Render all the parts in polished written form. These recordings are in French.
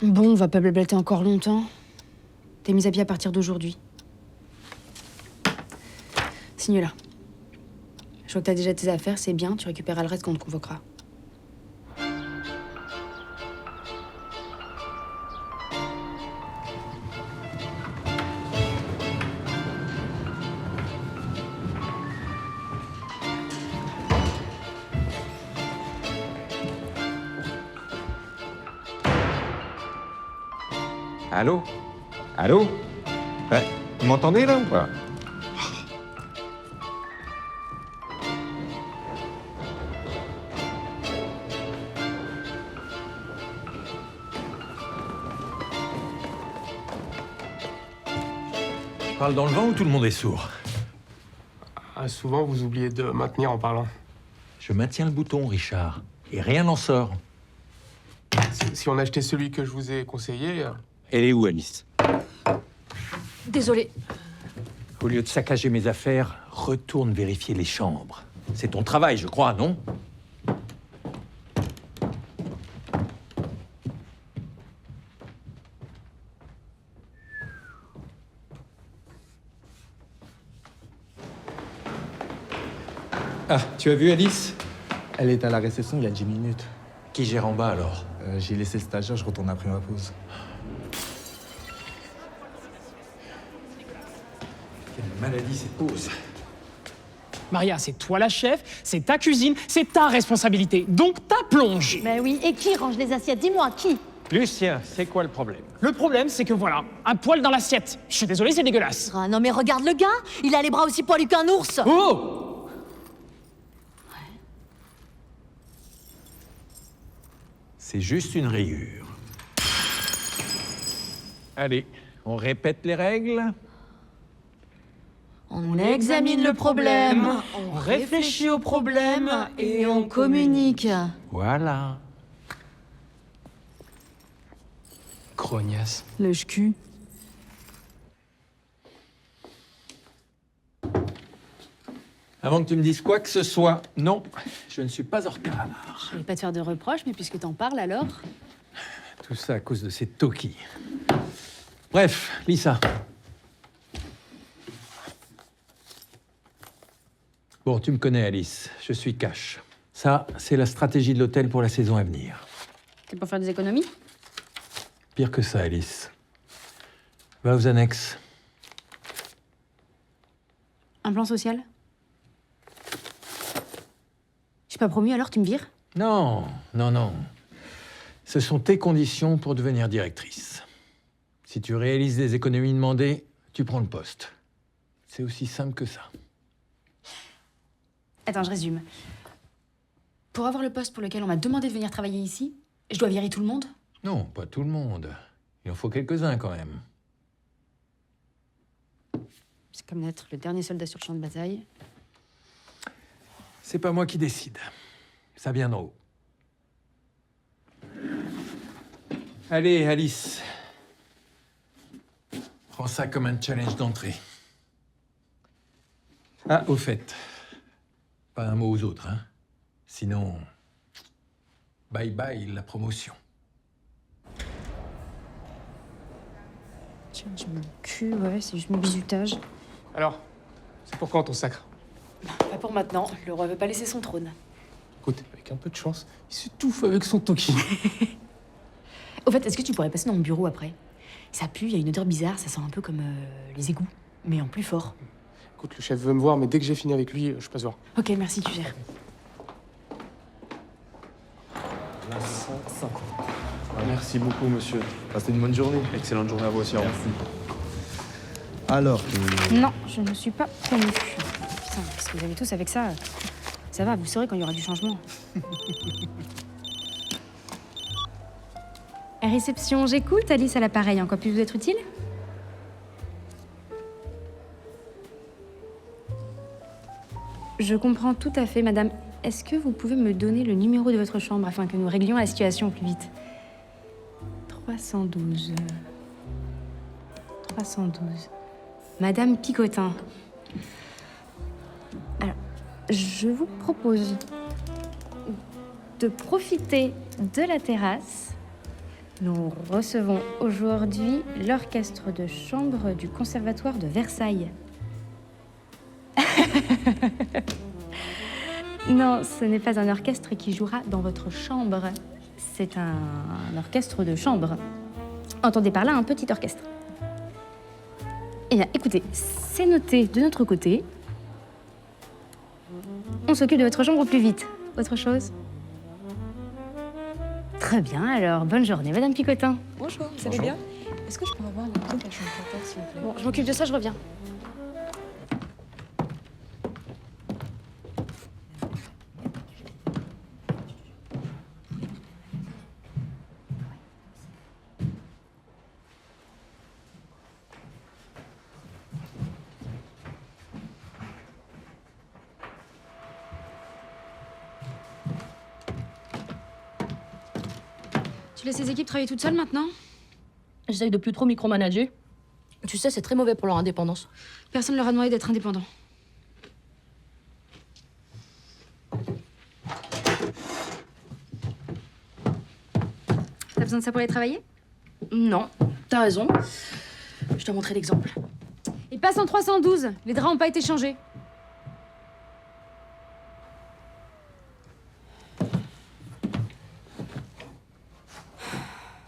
Bon, on va pas blablater encore longtemps. T'es mise à pied à partir d'aujourd'hui. Signe là. Je vois que t'as déjà tes affaires, c'est bien, tu récupéreras le reste quand on te convoquera. Allô? Allô? Ouais, vous m'entendez là ou pas? Je parle dans le vent ou tout le monde est sourd? Ah, souvent, vous oubliez de maintenir en parlant. Je maintiens le bouton, Richard, et rien n'en sort. Si on achetait celui que je vous ai conseillé... Elle est où, Alice? Désolée. Au lieu de saccager mes affaires, retourne vérifier les chambres. C'est ton travail, je crois, non? Ah, tu as vu Alice? Elle est à la réception il y a 10 minutes. Qui gère en bas, alors? J'ai laissé le stagiaire, je retourne après ma pause. Quelle maladie cette pause. Maria, c'est toi la chef, c'est ta cuisine, c'est ta responsabilité. Donc ta plonge. Mais oui, et qui range les assiettes? Dis-moi, qui? Lucien, c'est quoi le problème? Le problème, c'est que voilà, un poil dans l'assiette. Je suis désolé, c'est dégueulasse. Ah non mais regarde le gars, il a les bras aussi poilus qu'un ours. Oh! C'est juste une rayure. Allez, on répète les règles. On examine le problème, on réfléchit au problème et on communique. Voilà. Crognasse. Lèche-cul. Avant que tu me dises quoi que ce soit, non, je ne suis pas en retard. Je vais pas te faire de reproches, mais puisque t'en parles alors... Tout ça à cause de ces Toki. Bref, Lisa. Bon, tu me connais, Alice. Je suis cash. Ça, c'est la stratégie de l'hôtel pour la saison à venir. C'est pour faire des économies? Pire que ça, Alice. Va aux annexes. Un plan social? J'ai pas promu, alors tu me vires? Non, non, non. Ce sont tes conditions pour devenir directrice. Si tu réalises les économies demandées, tu prends le poste. C'est aussi simple que ça. Attends, je résume. Pour avoir le poste pour lequel on m'a demandé de venir travailler ici, je dois virer tout le monde? Non, pas tout le monde. Il en faut quelques-uns quand même. C'est comme d'être le dernier soldat sur le champ de bataille. C'est pas moi qui décide. Ça vient d'en haut. Allez, Alice. Prends ça comme un challenge d'entrée. Ah, au fait, pas un mot aux autres, hein. Sinon, bye bye la promotion. Tiens, je me cul, ouais, c'est juste mon bizutage. Alors, c'est pour quand ton sacre? Pas pour maintenant, le roi veut pas laisser son trône. Écoute, avec un peu de chance, il s'étouffe avec son Toki. Au fait, est-ce que tu pourrais passer dans mon bureau après? Ça pue, il y a une odeur bizarre, ça sent un peu comme les égouts, mais en plus fort. Écoute, le chef veut me voir, mais dès que j'ai fini avec lui, je passe voir. Ok, merci, tu gères. Là, 150. Merci beaucoup, monsieur. Passez une bonne journée. Excellente journée à vous aussi. Merci. Alors, Non, je ne suis pas promue. Putain, qu'est-ce que vous avez tous avec ça? Ça va, vous saurez quand il y aura du changement. Réception, j'écoute. Alice à l'appareil, en quoi puis vous être utile? Je comprends tout à fait, madame. Est-ce que vous pouvez me donner le numéro de votre chambre afin que nous réglions la situation au plus vite? 312. 312. Madame Picotin. Alors, je vous propose de profiter de la terrasse Nous recevons aujourd'hui l'orchestre de chambre du Conservatoire de Versailles. Non, ce n'est pas un orchestre qui jouera dans votre chambre. C'est un orchestre de chambre. Entendez par là un petit orchestre. Eh bien, écoutez, c'est noté de notre côté. On s'occupe de votre chambre au plus vite. Autre chose? Très bien, alors bonne journée, Madame Picotin. Bonjour, vous allez bien? Est-ce que je peux avoir le truc à chambre à terre, s'il vous plaît? Bon, je m'occupe de ça, je reviens. Tu laisses les équipes travailler toutes seules maintenant? J'essaye de plus trop micromanager. Tu sais, c'est très mauvais pour leur indépendance. Personne leur a demandé d'être indépendant. T'as besoin de ça pour aller travailler? Non, t'as raison. Je te montrer l'exemple. Il passe en 312. Les draps n'ont pas été changés.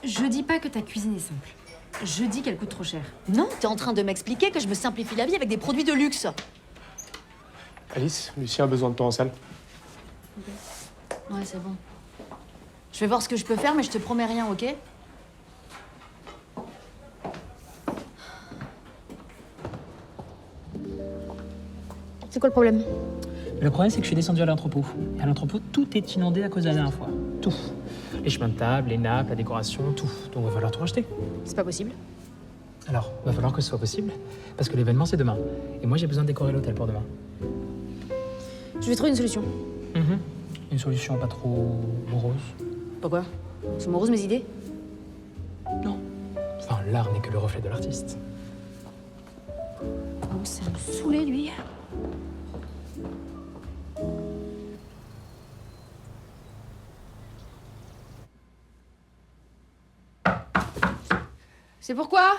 Je dis pas que ta cuisine est simple. Je dis qu'elle coûte trop cher. Non, t'es en train de m'expliquer que je me simplifie la vie avec des produits de luxe. Alice, Lucien a besoin de toi en salle. Ouais, c'est bon. Je vais voir ce que je peux faire, mais je te promets rien, ok? C'est quoi le problème? Le problème, c'est que je suis descendu à l'entrepôt. Et à l'entrepôt, tout est inondé à cause de la dernière fois. Tout. Les chemins de table, les nappes, la décoration, tout. Donc, il va falloir tout racheter. C'est pas possible. Alors, il va falloir que ce soit possible, parce que l'événement, c'est demain. Et moi, j'ai besoin de décorer l'hôtel pour demain. Je vais trouver une solution. Une solution pas trop morose. Pourquoi? C'est morose mes idées? Non. Enfin, l'art n'est que le reflet de l'artiste. Oh, ça me saoulait, lui. C'est pourquoi?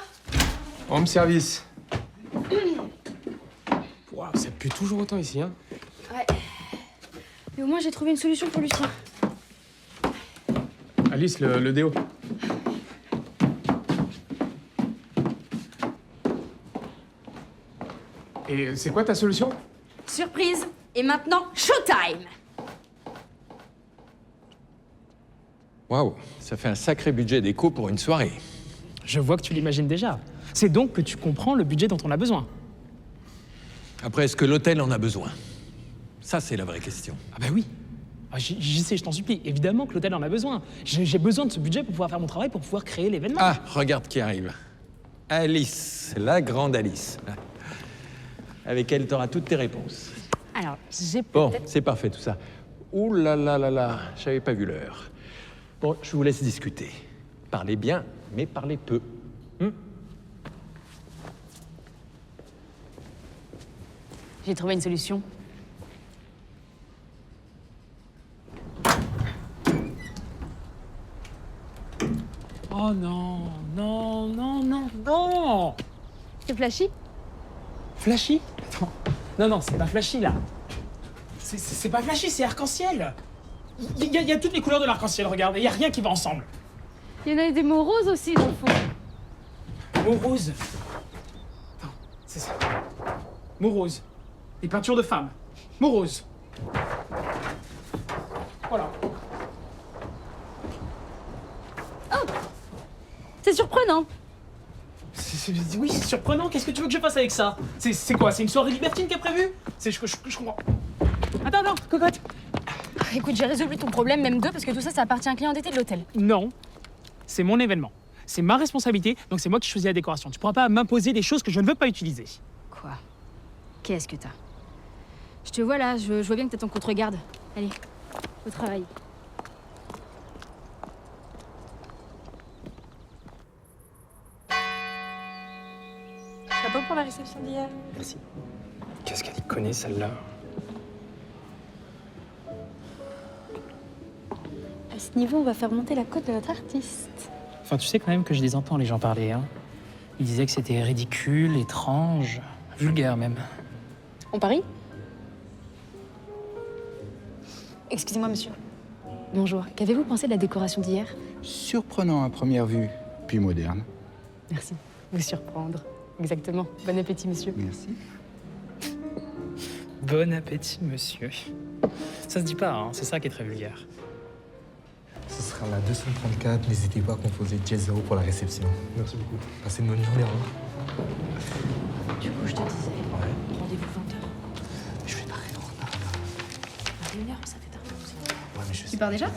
Home service. Waouh, ça pue toujours autant ici, hein. Ouais. Mais au moins, j'ai trouvé une solution pour Lucien. Alice, le déo. Et c'est quoi ta solution? Surprise! Et maintenant, showtime! Waouh, ça fait un sacré budget déco pour une soirée. Je vois que tu l'imagines déjà. C'est donc que tu comprends le budget dont on a besoin. Après, est-ce que l'hôtel en a besoin? Ça, c'est la vraie question. Ah bah oui. Ah, j'y sais, je t'en supplie. Évidemment que l'hôtel en a besoin. J'ai besoin de ce budget pour pouvoir faire mon travail, pour pouvoir créer l'événement. Ah, regarde qui arrive. Alice, la grande Alice. Avec elle, tu auras toutes tes réponses. Alors, j'ai Bon, peut-être... c'est parfait tout ça. Ouh là là là là, j'avais pas vu l'heure. Bon, je vous laisse discuter. Parlez bien, mais parlez peu. J'ai trouvé une solution. Oh non, non, non, non, non! C'est flashy? Flashy? Attends. Non, c'est pas flashy, là. C'est pas flashy, c'est arc-en-ciel. Il y a toutes les couleurs de l'arc-en-ciel, regarde, et il y a rien qui va ensemble. Il y en a des mots roses aussi, dans le fond. Mots roses. Attends, c'est ça. Mots roses. Des peintures de femmes. Mots roses. Voilà. C'est surprenant. Oui, c'est surprenant. Qu'est-ce que tu veux que je fasse avec ça? C'est quoi? C'est une soirée libertine qui est prévue? Je comprends. Attends, cocotte. Écoute, j'ai résolu ton problème, même deux, parce que tout ça, ça appartient à un client d'été de l'hôtel. Non, c'est mon événement. C'est ma responsabilité, donc c'est moi qui choisis la décoration. Tu pourras pas m'imposer des choses que je ne veux pas utiliser. Quoi? Qu'est-ce que t'as? Je te vois là, je vois bien que t'as ton contre-garde. Allez, au travail. Chapeau pour la réception d'hier. Merci. Qu'est-ce qu'elle y connaît, celle-là? À ce niveau, on va faire monter la cote de notre artiste. Enfin, tu sais quand même que je les entends, les gens parler, hein. Ils disaient que c'était ridicule, étrange, vulgaire même. On parie? Excusez-moi, monsieur. Bonjour. Qu'avez-vous pensé de la décoration d'hier? Surprenant à première vue, puis moderne. Merci. Vous surprendre. Exactement. Bon appétit, monsieur. Merci. Bon appétit, monsieur. Ça se dit pas, hein. C'est ça qui est très vulgaire. Ce sera la 234. N'hésitez pas à composer Jet Zero pour la réception. Merci beaucoup. Passez une bonne journée. Au revoir. Du coup, je te disais, rendez-vous 20h. Je vais t'arrêter en retard. 21h, ça fait tard aussi. Ouais, mais je sais. Tu pars déjà?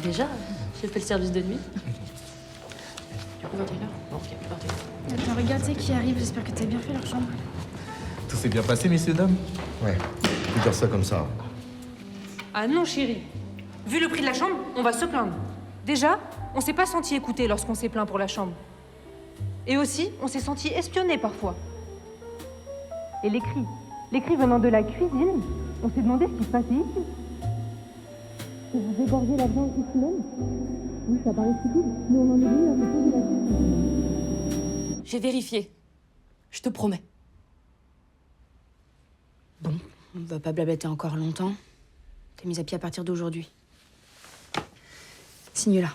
Déjà, j'ai fait le service de nuit. Du coup, 21h? Non, ok, 21h. Attends, regarde, c'est qui arrive. J'espère que t'as bien fait leur chambre. Tout s'est bien passé, messieurs, dames? Ouais, tu peux dire ça comme ça. Ah non, chérie. Vu le prix de la chambre, on va se plaindre. Déjà, on s'est pas senti écouté lorsqu'on s'est plaint pour la chambre. Et aussi, on s'est senti espionné parfois. Et les cris venant de la cuisine, on s'est demandé ce qui se passait ici. Que vous égorgez la viande ici même? Oui, ça paraît stupide, mais on en est venu à se poser la question. J'ai vérifié. Je te promets. Bon, on va pas blablater encore longtemps. T'es mise à pied à partir d'aujourd'hui. Signe là.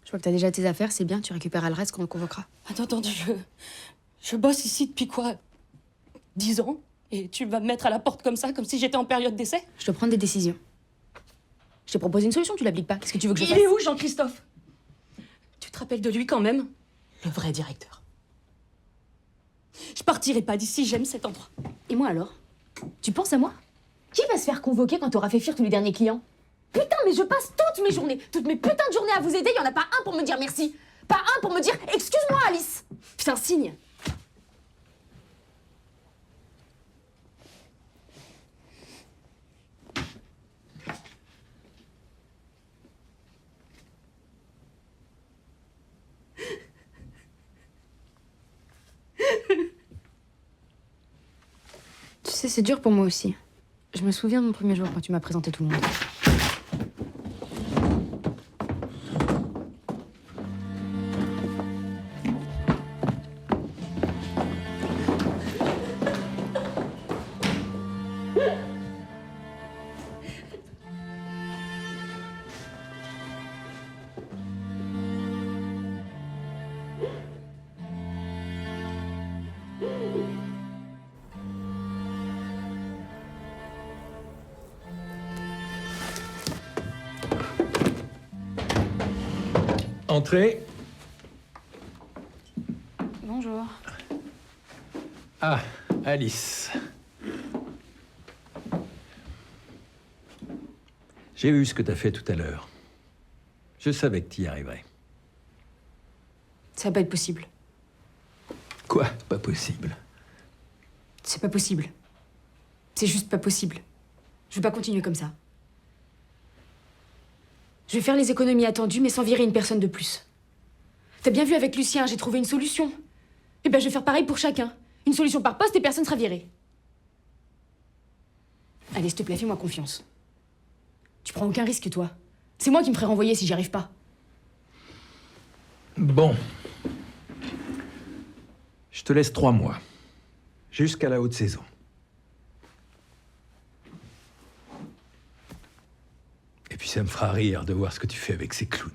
Je vois que t'as déjà tes affaires, c'est bien, tu récupéreras le reste quand on convoquera. Attends, je bosse ici depuis quoi? 10 ans? Et tu vas me mettre à la porte comme ça, comme si j'étais en période d'essai? Je dois prendre des décisions. Je t'ai proposé une solution, tu l'appliques pas. Qu'est-ce que tu veux que je fasse? Il est où, Jean-Christophe? Tu te rappelles de lui quand même? Le vrai directeur. Je partirai pas d'ici, j'aime cet endroit. Et moi alors? Tu penses à moi? Qui va se faire convoquer quand t'auras fait fuir tous les derniers clients? Putain, mais je passe toutes mes journées, toutes mes putains de journées à vous aider, y en a pas un pour me dire merci. Pas un pour me dire « Excuse-moi, Alice !» Putain, signe. Tu sais, c'est dur pour moi aussi. Je me souviens de mon premier jour quand tu m'as présenté tout le monde. Entrez. Bonjour. Ah, Alice. J'ai vu ce que t'as fait tout à l'heure. Je savais que t'y arriverais. Ça va pas être possible. Quoi? Pas possible. C'est pas possible. C'est juste pas possible. Je veux pas continuer comme ça. Je vais faire les économies attendues, mais sans virer une personne de plus. T'as bien vu avec Lucien, j'ai trouvé une solution. Eh ben, je vais faire pareil pour chacun. Une solution par poste et personne sera viré. Allez, s'il te plaît, fais-moi confiance. Tu prends aucun risque, toi. C'est moi qui me ferai renvoyer si j'y arrive pas. Bon. Je te laisse 3 mois. Jusqu'à la haute saison. Et puis ça me fera rire de voir ce que tu fais avec ces clowns.